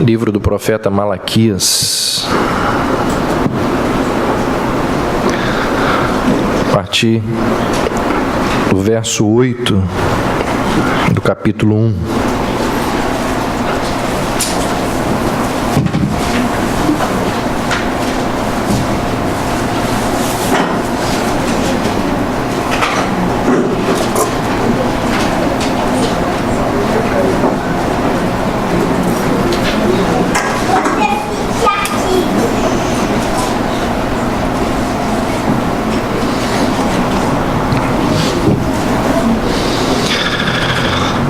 Livro do profeta Malaquias, a partir do verso 8 do capítulo 1.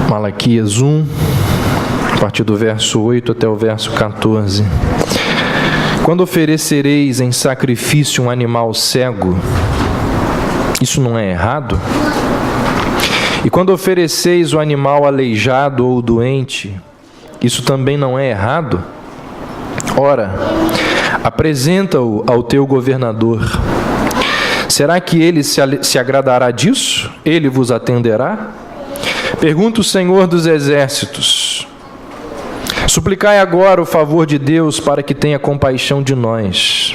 Malaquias 1, a partir do verso 8 até o verso 14. Quando oferecereis em sacrifício um animal cego, isso não é errado? E quando ofereceis o animal aleijado ou doente, isso também não é errado? Ora, apresenta-o ao teu governador. Será que ele se agradará disso? Ele vos atenderá? Pergunta o Senhor dos Exércitos. Suplicai agora o favor de Deus para que tenha compaixão de nós.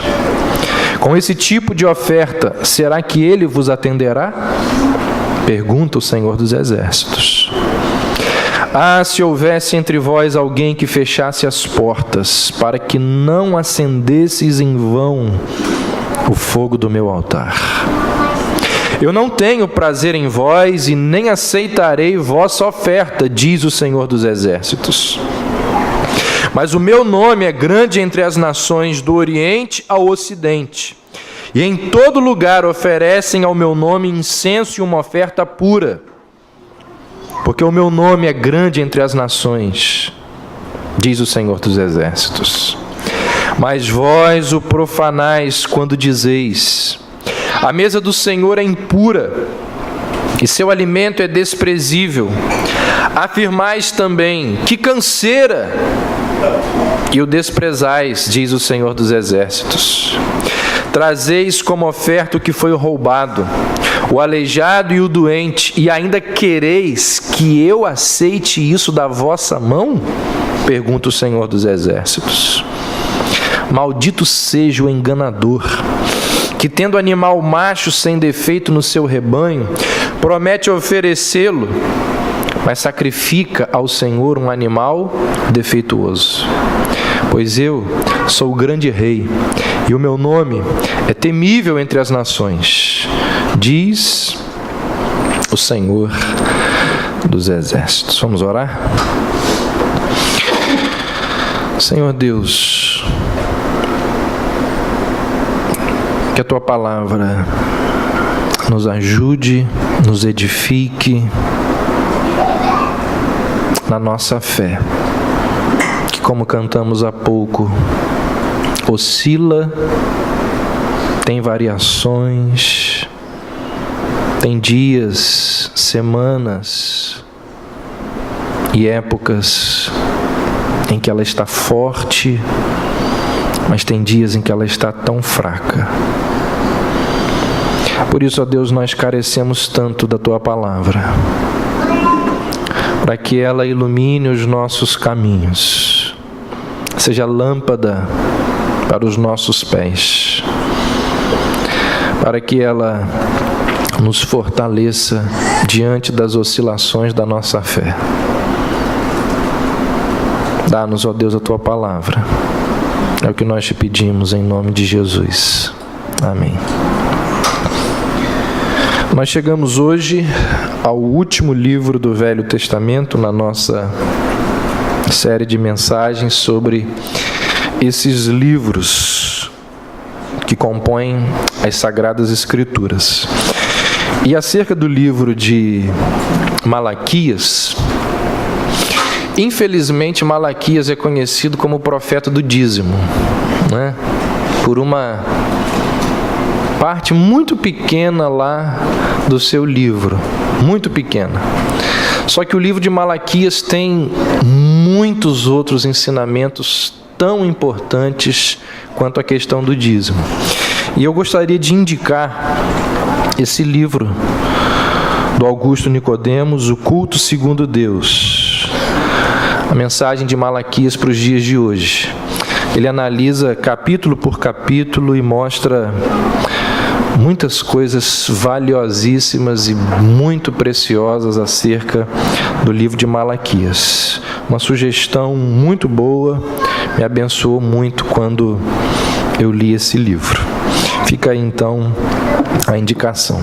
Com esse tipo de oferta, será que Ele vos atenderá? Pergunta o Senhor dos Exércitos. Ah, se houvesse entre vós alguém que fechasse as portas, para que não acendesseis em vão o fogo do meu altar. Eu não tenho prazer em vós e nem aceitarei vossa oferta, diz o Senhor dos Exércitos. Mas o meu nome é grande entre as nações do Oriente ao Ocidente, e em todo lugar oferecem ao meu nome incenso e uma oferta pura, porque o meu nome é grande entre as nações, diz o Senhor dos Exércitos. Mas vós o profanais quando dizeis: a mesa do Senhor é impura, e seu alimento é desprezível. Afirmais também: que canseira! E o desprezais, diz o Senhor dos Exércitos. Trazeis como oferta o que foi roubado, o aleijado e o doente, e ainda quereis que eu aceite isso da vossa mão? Pergunta o Senhor dos Exércitos. Maldito seja o enganador, que tendo animal macho sem defeito no seu rebanho, promete oferecê-lo, mas sacrifica ao Senhor um animal defeituoso. Pois eu sou o grande rei, e o meu nome é temível entre as nações, diz o Senhor dos Exércitos. Vamos orar? Senhor Deus, que a Tua Palavra nos ajude, nos edifique na nossa fé, que, como cantamos há pouco, oscila, tem variações, tem dias, semanas e épocas em que ela está forte, mas tem dias em que ela está tão fraca. Por isso, ó Deus, nós carecemos tanto da Tua Palavra, para que ela ilumine os nossos caminhos, seja lâmpada para os nossos pés, para que ela nos fortaleça diante das oscilações da nossa fé. Dá-nos, ó Deus, a Tua Palavra. É o que nós te pedimos em nome de Jesus. Amém. Nós chegamos hoje ao último livro do Velho Testamento na nossa série de mensagens sobre esses livros que compõem as Sagradas Escrituras. E acerca do livro de Malaquias, infelizmente Malaquias é conhecido como o profeta do dízimo, né? Por uma parte muito pequena lá do seu livro, muito pequena. Só que o livro de Malaquias tem muitos outros ensinamentos tão importantes quanto a questão do dízimo. E eu gostaria de indicar esse livro do Augusto Nicodemos, O Culto Segundo Deus. a mensagem de Malaquias para os dias de hoje. Ele analisa capítulo por capítulo e mostra muitas coisas valiosíssimas e muito preciosas acerca do livro de Malaquias. Uma sugestão muito boa, me abençoou muito quando eu li esse livro. Fica aí então a indicação.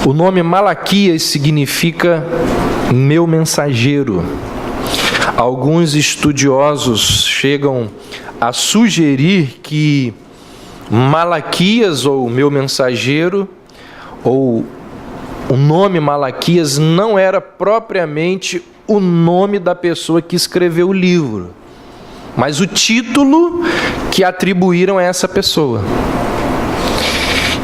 O nome Malaquias significa meu mensageiro. Alguns estudiosos chegam a sugerir que Malaquias, ou meu mensageiro, ou o nome Malaquias, não era propriamente o nome da pessoa que escreveu o livro, mas o título que atribuíram a essa pessoa.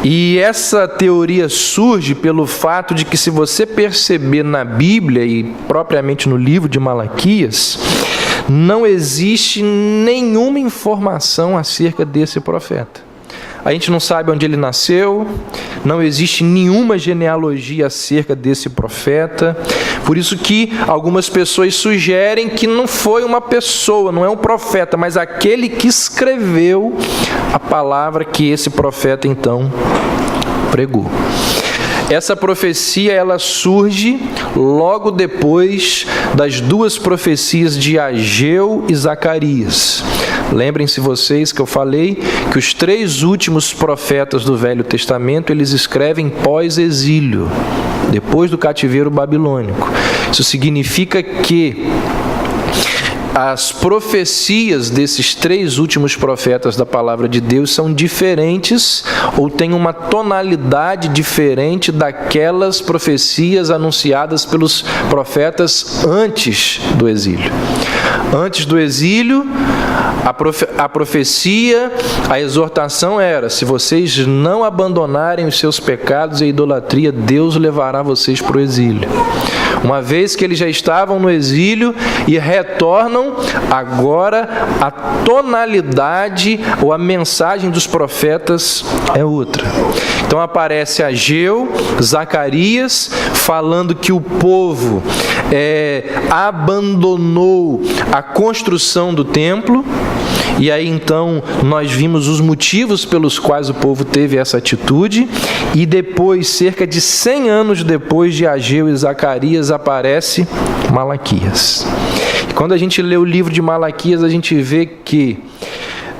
E essa teoria surge pelo fato de que, se você perceber na Bíblia e propriamente no livro de Malaquias, não existe nenhuma informação acerca desse profeta. A gente não sabe onde ele nasceu, não existe nenhuma genealogia acerca desse profeta. Por isso que algumas pessoas sugerem que não foi uma pessoa, não é um profeta, mas aquele que escreveu a palavra que esse profeta então pregou. Essa profecia, ela surge logo depois das duas profecias de Ageu e Zacarias. Lembrem-se vocês que eu falei que os 3 últimos profetas do Velho Testamento, eles escrevem pós-exílio, depois do cativeiro babilônico. Isso significa que as profecias desses 3 últimos profetas da palavra de Deus são diferentes, ou têm uma tonalidade diferente daquelas profecias anunciadas pelos profetas antes do exílio. Antes do exílio, a profecia, a exortação era: se vocês não abandonarem os seus pecados e a idolatria, Deus levará vocês para o exílio. Uma vez que eles já estavam no exílio e retornam, agora a tonalidade ou a mensagem dos profetas é outra. Então aparece Ageu, Zacarias, falando que o povo abandonou a construção do templo. E aí então nós vimos os motivos pelos quais o povo teve essa atitude. E depois, cerca de 100 anos depois de Ageu e Zacarias, aparece Malaquias. E quando a gente lê o livro de Malaquias, a gente vê que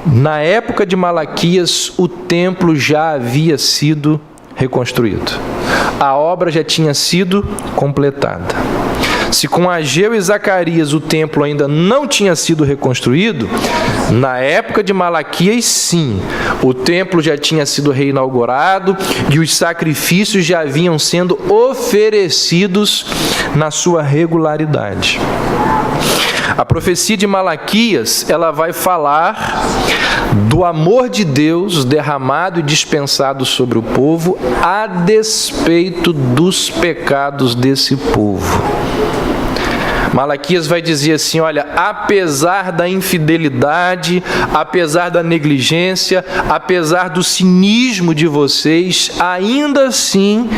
na época de Malaquias o templo já havia sido reconstruído. A obra já tinha sido completada. Se com Ageu e Zacarias o templo ainda não tinha sido reconstruído, na época de Malaquias, sim, o templo já tinha sido reinaugurado e os sacrifícios já haviam sendo oferecidos na sua regularidade. A profecia de Malaquias, ela vai falar do amor de Deus derramado e dispensado sobre o povo a despeito dos pecados desse povo. Malaquias vai dizer assim: olha, apesar da infidelidade, apesar da negligência, apesar do cinismo de vocês, ainda assim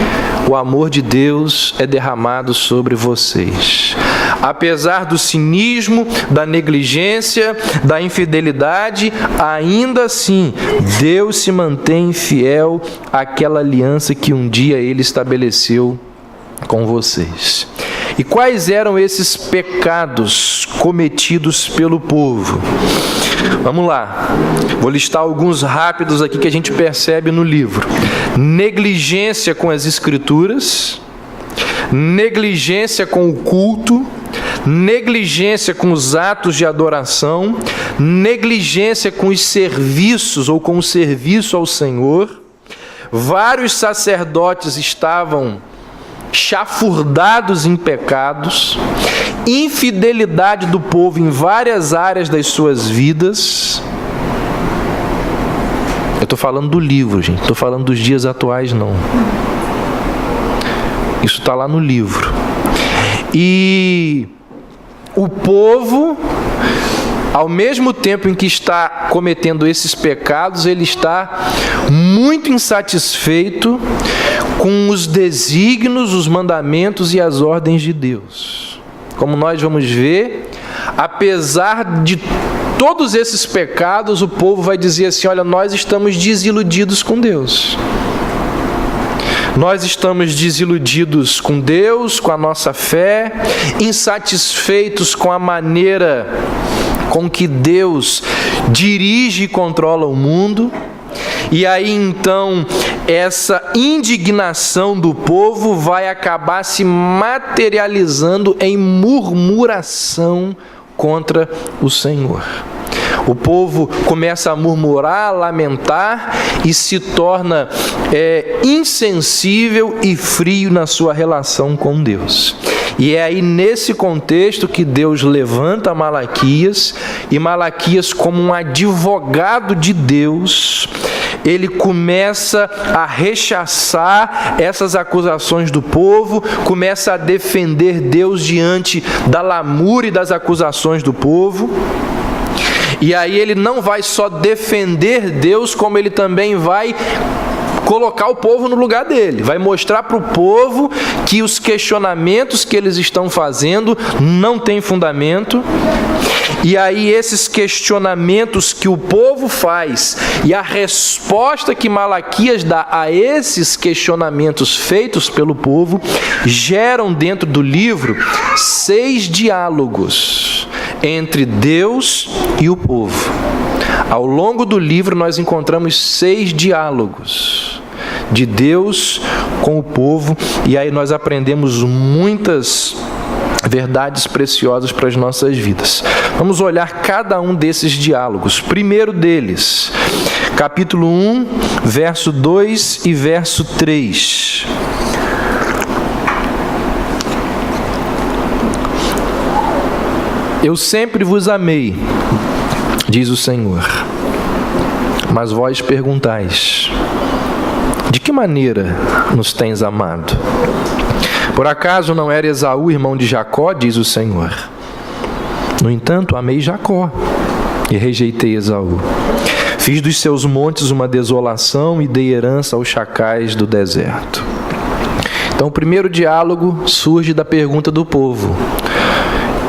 o amor de Deus é derramado sobre vocês. Apesar do cinismo, da negligência, da infidelidade, ainda assim Deus se mantém fiel àquela aliança que um dia Ele estabeleceu com vocês. E quais eram esses pecados cometidos pelo povo? Vamos lá, vou listar alguns rápidos aqui que a gente percebe no livro. Negligência com as escrituras, negligência com o culto, negligência com os atos de adoração, negligência com os serviços ou com o serviço ao Senhor. Vários sacerdotes estavam chafurdados em pecados, infidelidade do povo em várias áreas das suas vidas. Eu estou falando do livro, gente, estou falando dos dias atuais, não. Isso está lá no livro. E o povo, ao mesmo tempo em que está cometendo esses pecados, ele está muito insatisfeito com os desígnios, os mandamentos e as ordens de Deus. como nós vamos ver, apesar de todos esses pecados, o povo vai dizer assim: olha, nós estamos desiludidos com Deus. Nós estamos desiludidos com Deus, com a nossa fé, insatisfeitos com a maneira com que Deus dirige e controla o mundo. E aí então essa indignação do povo vai acabar se materializando em murmuração contra o Senhor. O povo começa a murmurar, a lamentar e se torna insensível e frio na sua relação com Deus. E é aí nesse contexto que Deus levanta Malaquias, e Malaquias, como um advogado de Deus, ele começa a rechaçar essas acusações do povo, começa a defender Deus diante da lamúria e das acusações do povo. E aí ele não vai só defender Deus, como ele também vai colocar o povo no lugar dele. Vai mostrar para o povo que os questionamentos que eles estão fazendo não têm fundamento. E aí esses questionamentos que o povo faz e a resposta que Malaquias dá a esses questionamentos feitos pelo povo geram dentro do livro 6 diálogos entre Deus e o povo. Ao longo do livro nós encontramos 6 diálogos de Deus com o povo, e aí nós aprendemos muitas verdades preciosas para as nossas vidas. Vamos olhar cada um desses diálogos. Primeiro deles, capítulo 1, verso 2 e verso 3. Eu sempre vos amei, diz o Senhor, mas vós perguntais: de que maneira nos tens amado? Por acaso não era Esaú irmão de Jacó, diz o Senhor? No entanto, amei Jacó e rejeitei Esaú. Fiz dos seus montes uma desolação e dei herança aos chacais do deserto. Então, o primeiro diálogo surge da pergunta do povo: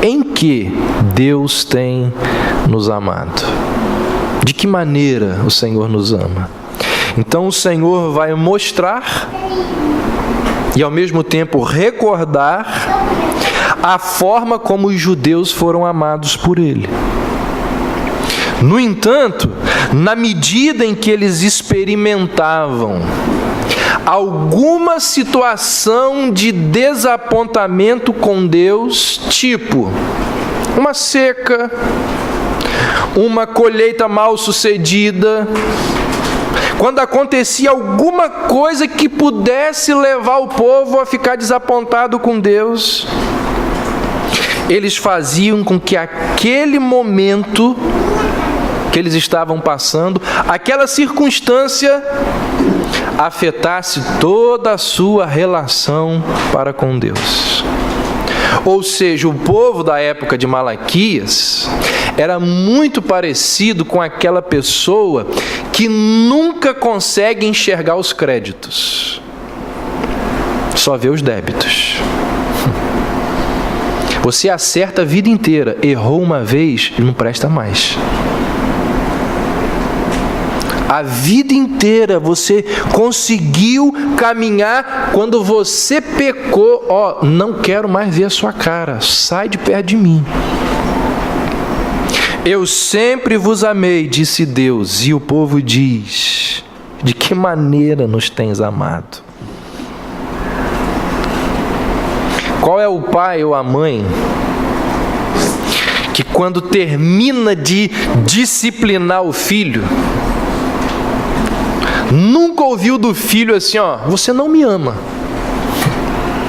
em que Deus tem nos amado? De que maneira o Senhor nos ama? Então o Senhor vai mostrar e ao mesmo tempo recordar a forma como os judeus foram amados por Ele. No entanto, na medida em que eles experimentavam alguma situação de desapontamento com Deus, tipo uma seca, uma colheita mal sucedida, quando acontecia alguma coisa que pudesse levar o povo a ficar desapontado com Deus, eles faziam com que aquele momento que eles estavam passando, aquela circunstância, afetasse toda a sua relação para com Deus. Ou seja, o povo da época de Malaquias era muito parecido com aquela pessoa que nunca consegue enxergar os créditos, só vê os débitos. Você acerta a vida inteira, errou uma vez e não presta mais. A vida inteira você conseguiu caminhar, quando você pecou, não quero mais ver a sua cara, sai de perto de mim. Eu sempre vos amei, disse Deus, e o povo diz: de que maneira nos tens amado? Qual é o pai ou a mãe que quando termina de disciplinar o filho, nunca ouviu do filho assim, você não me ama?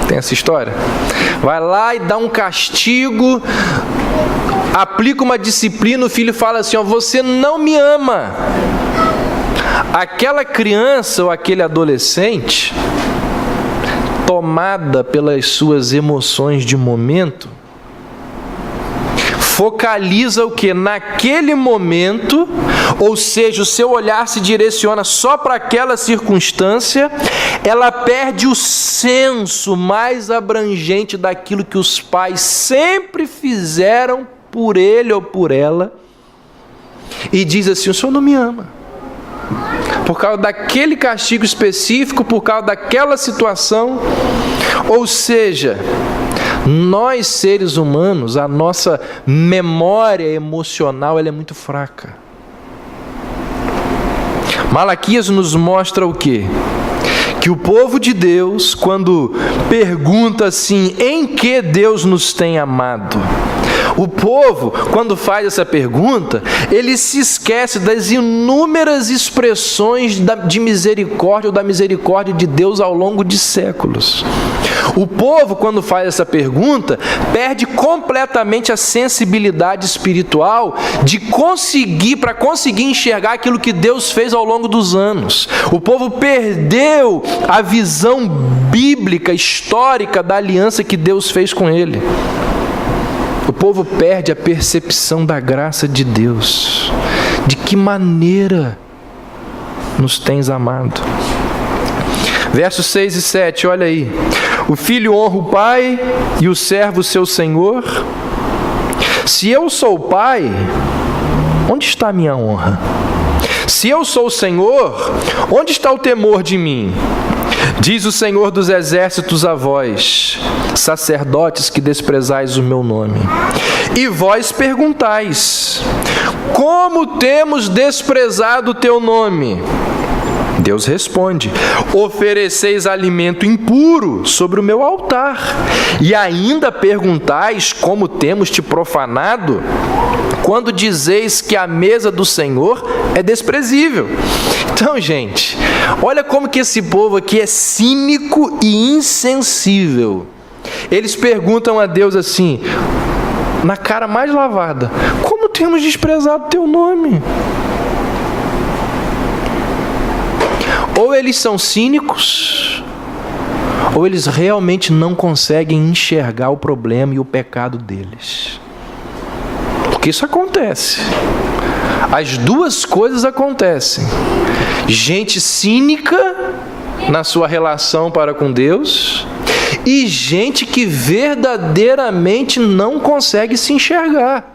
Tem essa história? Vai lá e dá um castigo, aplica uma disciplina, o filho fala assim, você não me ama. Aquela criança ou aquele adolescente, tomada pelas suas emoções de momento, focaliza o que? Naquele momento, ou seja, o seu olhar se direciona só para aquela circunstância, ela perde o senso mais abrangente daquilo que os pais sempre fizeram por ele ou por ela, e diz assim: o Senhor não me ama. Por causa daquele castigo específico, por causa daquela situação. Ou seja, nós seres humanos, a nossa memória emocional ela é muito fraca. Malaquias nos mostra o quê? Que o povo de Deus, quando pergunta assim, em que Deus nos tem amado? O povo, quando faz essa pergunta, ele se esquece das inúmeras expressões de misericórdia ou da misericórdia de Deus ao longo de séculos. O povo, quando faz essa pergunta, perde completamente a sensibilidade espiritual para conseguir enxergar aquilo que Deus fez ao longo dos anos. O povo perdeu a visão bíblica, histórica da aliança que Deus fez com ele. O povo perde a percepção da graça de Deus. De que maneira nos tens amado. Versos 6 e 7, olha aí. O filho honra o pai e o servo seu senhor. Se eu sou o pai, onde está a minha honra? Se eu sou o Senhor, onde está o temor de mim? Diz o Senhor dos exércitos a vós, sacerdotes que desprezais o meu nome. E vós perguntais: como temos desprezado o teu nome? Deus responde: ofereceis alimento impuro sobre o meu altar, e ainda perguntais como temos te profanado, quando dizeis que a mesa do Senhor é desprezível. Então, gente, olha como que esse povo aqui é cínico e insensível. Eles perguntam a Deus assim, na cara mais lavada: como temos desprezado teu nome? Ou eles são cínicos, ou eles realmente não conseguem enxergar o problema e o pecado deles. Porque isso acontece. As duas coisas acontecem. Gente cínica na sua relação para com Deus e gente que verdadeiramente não consegue se enxergar.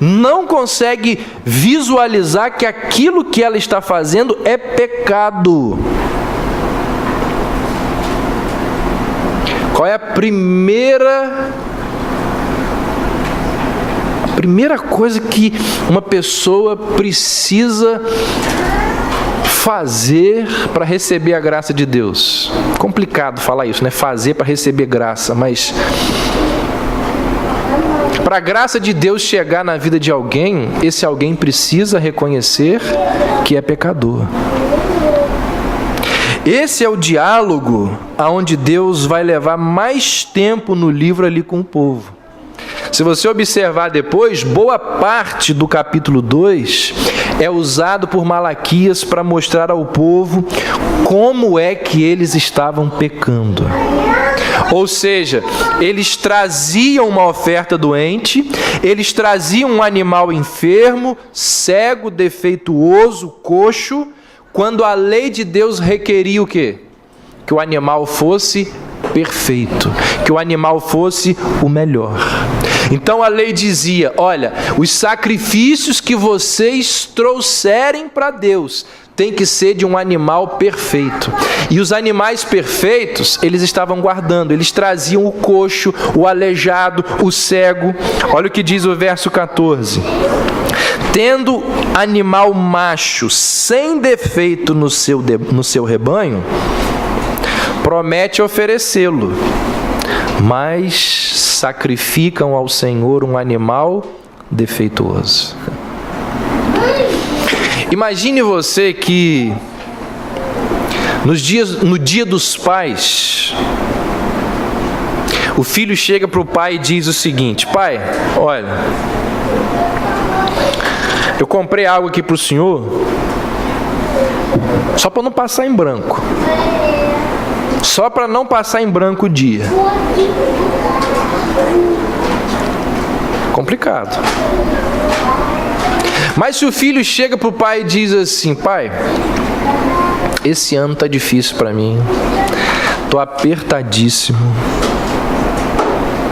Não consegue visualizar que aquilo que ela está fazendo é pecado. Qual é a primeira coisa que uma pessoa precisa fazer para receber a graça de Deus? Complicado falar isso, né? Fazer para receber graça, mas para a graça de Deus chegar na vida de alguém, esse alguém precisa reconhecer que é pecador. Esse é o diálogo aonde Deus vai levar mais tempo no livro ali com o povo. Se você observar depois, boa parte do capítulo 2 é usado por Malaquias para mostrar ao povo como é que eles estavam pecando. Ou seja, eles traziam uma oferta doente, eles traziam um animal enfermo, cego, defeituoso, coxo, quando a lei de Deus requeria o quê? Que o animal fosse perfeito, que o animal fosse o melhor. Então a lei dizia: olha, os sacrifícios que vocês trouxerem para Deus tem que ser de um animal perfeito. E os animais perfeitos, eles estavam guardando. Eles traziam o coxo, o aleijado, o cego. Olha o que diz o verso 14. Tendo animal macho sem defeito no seu rebanho, promete oferecê-lo, mas sacrificam ao Senhor um animal defeituoso. Imagine você que no dia dos pais, o filho chega para o pai e diz o seguinte: pai, olha, eu comprei algo aqui para o senhor, só para não passar em branco. Só para não passar em branco o dia. complicado. Mas se o filho chega para o pai e diz assim: pai, esse ano está difícil para mim, estou apertadíssimo,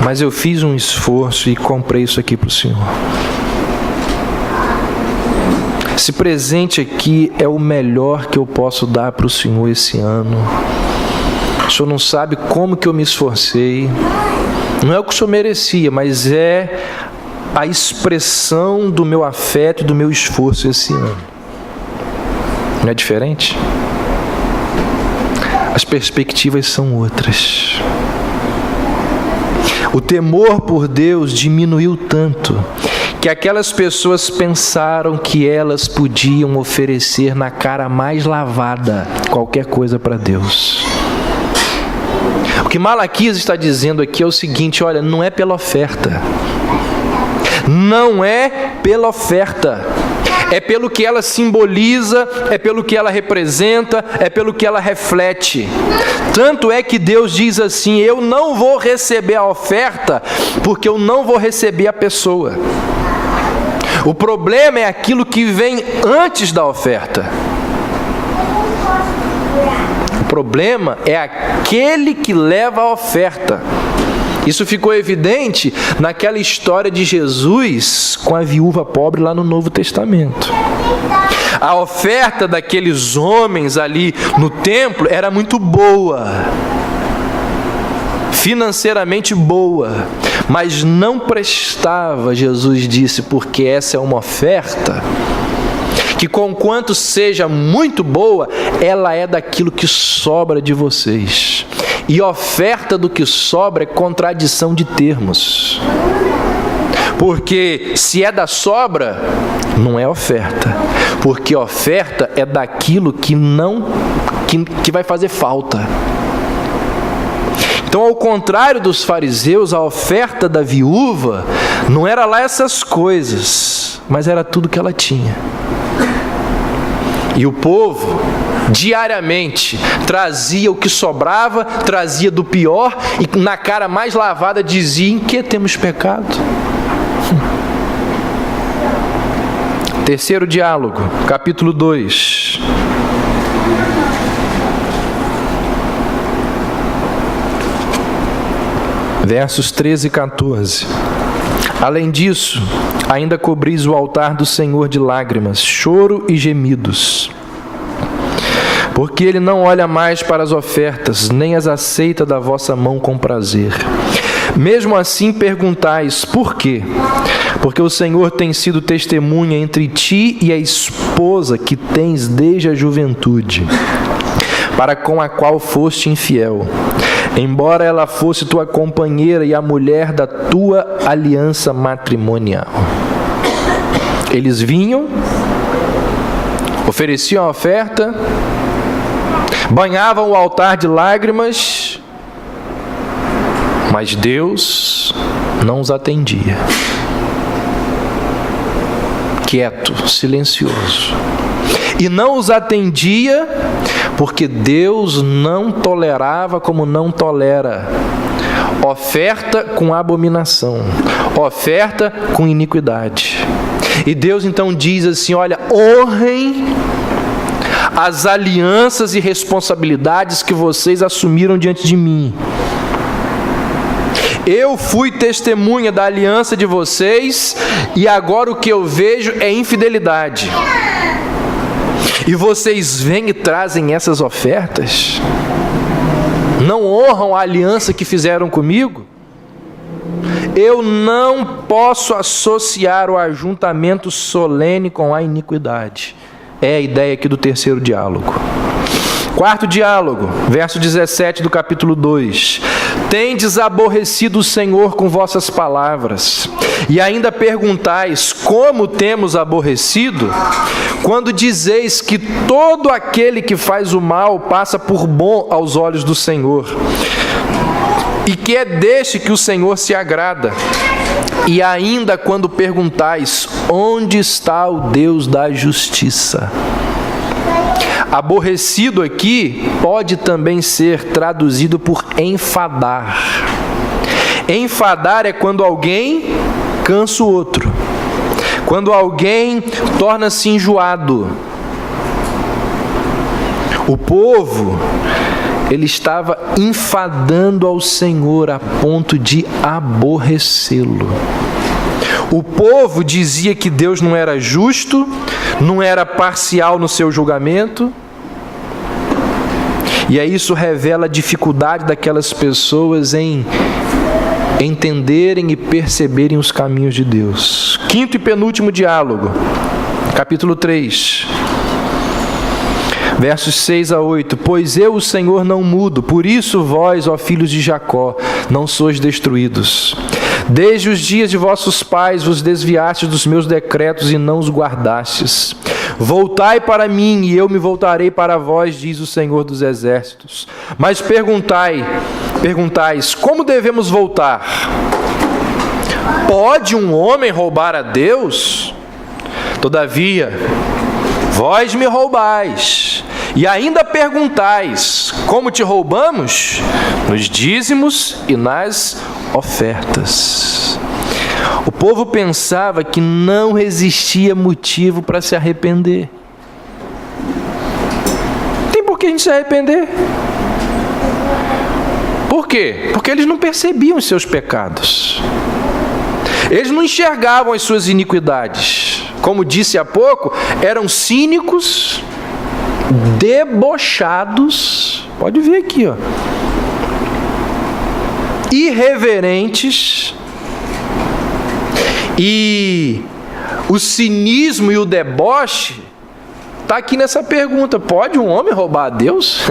mas eu fiz um esforço e comprei isso aqui para o senhor. Esse presente aqui é o melhor que eu posso dar para o senhor esse ano. O senhor não sabe como que eu me esforcei. Não é o que o senhor merecia, mas é a expressão do meu afeto e do meu esforço esse ano. Não é diferente? As perspectivas são outras. O temor por Deus diminuiu tanto que aquelas pessoas pensaram que elas podiam oferecer na cara mais lavada qualquer coisa para Deus. O que Malaquias está dizendo aqui é o seguinte: olha, não é pela oferta. Não é pela oferta. É pelo que ela simboliza, é pelo que ela representa, é pelo que ela reflete. Tanto é que Deus diz assim: eu não vou receber a oferta, porque eu não vou receber a pessoa. O problema é aquilo que vem antes da oferta. O problema é aquele que leva a oferta. Isso ficou evidente naquela história de Jesus com a viúva pobre lá no Novo Testamento. A oferta daqueles homens ali no templo era muito boa, financeiramente boa, mas não prestava, Jesus disse, porque essa é uma oferta que, conquanto seja muito boa, ela é daquilo que sobra de vocês. E oferta do que sobra é contradição de termos. Porque se é da sobra, não é oferta. Porque oferta é daquilo que vai fazer falta. Então, ao contrário dos fariseus, a oferta da viúva não era lá essas coisas, mas era tudo que ela tinha. E o povo, diariamente, trazia o que sobrava, trazia do pior, e na cara mais lavada dizia: em que temos pecado? Terceiro diálogo, capítulo 2. Versos 13 e 14. Além disso, ainda cobris o altar do Senhor de lágrimas, choro e gemidos, porque Ele não olha mais para as ofertas, nem as aceita da vossa mão com prazer. Mesmo assim perguntais: por quê? Porque o Senhor tem sido testemunha entre ti e a esposa que tens desde a juventude, para com a qual foste infiel, embora ela fosse tua companheira e a mulher da tua aliança matrimonial. Eles vinham, ofereciam a oferta, banhavam o altar de lágrimas, mas Deus não os atendia. Quieto, silencioso. E não os atendia porque Deus não tolerava como não tolera oferta com abominação, oferta com iniquidade. E Deus então diz assim: olha, honrem as alianças e responsabilidades que vocês assumiram diante de mim. Eu fui testemunha da aliança de vocês e agora o que eu vejo é infidelidade. E vocês vêm e trazem essas ofertas? Não honram a aliança que fizeram comigo? Eu não posso associar o ajuntamento solene com a iniquidade. É a ideia aqui do terceiro diálogo. Quarto diálogo, verso 17 do capítulo 2. Tendes aborrecido o Senhor com vossas palavras, e ainda perguntais: como temos aborrecido? Quando dizeis que todo aquele que faz o mal passa por bom aos olhos do Senhor, e que é deste que o Senhor se agrada. E ainda quando perguntais: onde está o Deus da justiça? Aborrecido aqui pode também ser traduzido por enfadar. Enfadar é quando alguém cansa o outro, quando alguém torna-se enjoado. O povo, ele estava enfadando ao Senhor a ponto de aborrecê-lo. O povo dizia que Deus não era justo, não era parcial no seu julgamento. E aí isso revela a dificuldade daquelas pessoas em entenderem e perceberem os caminhos de Deus. Quinto e penúltimo diálogo, capítulo 3. Versos 6 a 8. Pois eu, o Senhor, não mudo, por isso vós, ó filhos de Jacó, não sois destruídos. Desde os dias de vossos pais vos desviastes dos meus decretos e não os guardastes. Voltai para mim e eu me voltarei para vós, diz o Senhor dos Exércitos. Mas perguntais, como devemos voltar? Pode um homem roubar a Deus? Todavia, vós me roubais, e ainda perguntais, como te roubamos? Nos dízimos e nas ofertas. O povo pensava que não existia motivo para se arrepender. Tem por que a gente se arrepender? Por quê? Porque eles não percebiam os seus pecados. Eles não enxergavam as suas iniquidades. Como disse há pouco, eram cínicos, debochados, pode ver aqui, ó, irreverentes, e o cinismo e o deboche está aqui nessa pergunta: pode um homem roubar a Deus?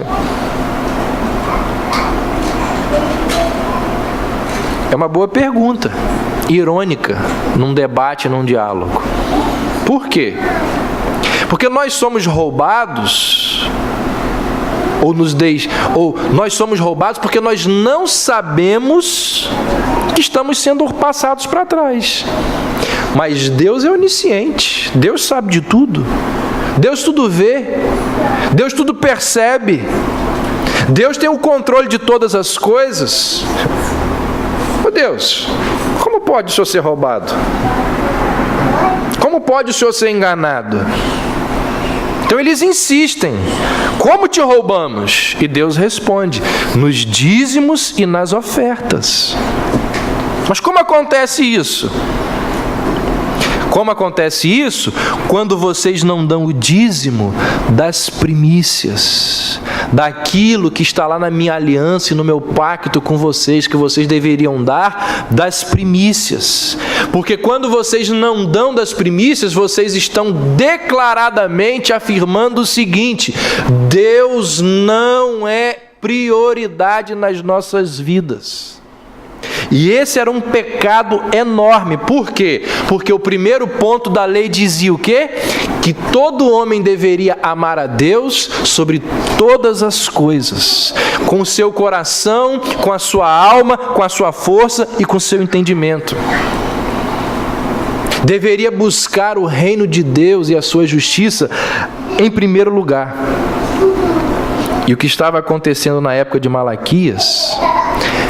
É uma boa pergunta, irônica, num debate, num diálogo. Por quê? Porque nós somos roubados, ou nós somos roubados porque nós não sabemos que estamos sendo passados para trás. Mas Deus é onisciente, Deus sabe de tudo, Deus tudo vê, Deus tudo percebe, Deus tem o controle de todas as coisas. Ô Deus, como pode o Senhor ser roubado? Como pode o Senhor ser enganado? Então eles insistem: como te roubamos? E Deus responde: nos dízimos e nas ofertas. Mas como acontece isso? Como acontece isso? Quando vocês não dão o dízimo das primícias, daquilo que está lá na minha aliança e no meu pacto com vocês, que vocês deveriam dar, das primícias. Porque quando vocês não dão das primícias, vocês estão declaradamente afirmando o seguinte: Deus não é prioridade nas nossas vidas. E esse era um pecado enorme. Por quê? Porque o primeiro ponto da lei dizia o quê? Que todo homem deveria amar a Deus sobre todas as coisas, com o seu coração, com a sua alma, com a sua força e com o seu entendimento. Deveria buscar o reino de Deus e a sua justiça em primeiro lugar. E o que estava acontecendo na época de Malaquias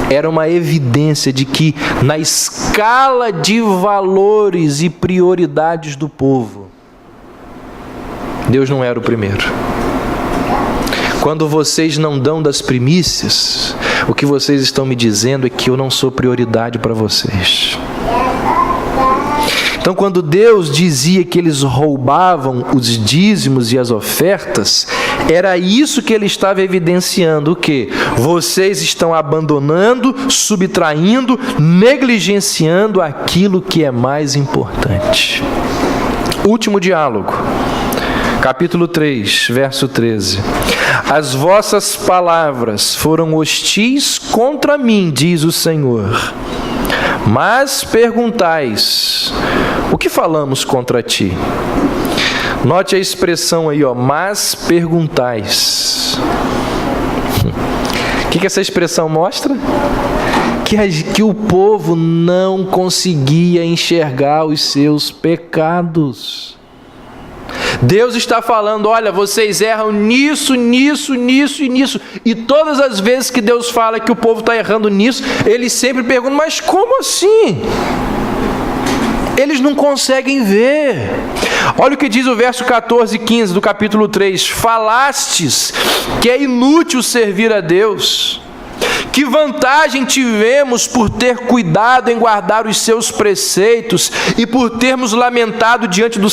era uma evidência de que, na escala de valores e prioridades do povo, Deus não era o primeiro. Quando vocês não dão das primícias, o que vocês estão me dizendo é que eu não sou prioridade para vocês. Então, quando Deus dizia que eles roubavam os dízimos e as ofertas, era isso que ele estava evidenciando: o quê? Vocês estão abandonando, subtraindo, negligenciando aquilo que é mais importante. Último diálogo, capítulo 3, verso 13. As vossas palavras foram hostis contra mim, diz o Senhor. Mas perguntais: o que falamos contra ti? Note a expressão aí, ó, mas perguntais. O que essa expressão mostra? Que o povo não conseguia enxergar os seus pecados. Deus está falando: olha, vocês erram nisso, nisso, nisso e nisso. E todas as vezes que Deus fala que o povo está errando nisso, ele sempre pergunta: mas como assim? Eles não conseguem ver. Olha o que diz o verso 14 e 15 do capítulo 3. Falastes que é inútil servir a Deus. Que vantagem tivemos por ter cuidado em guardar os seus preceitos e por termos lamentado diante do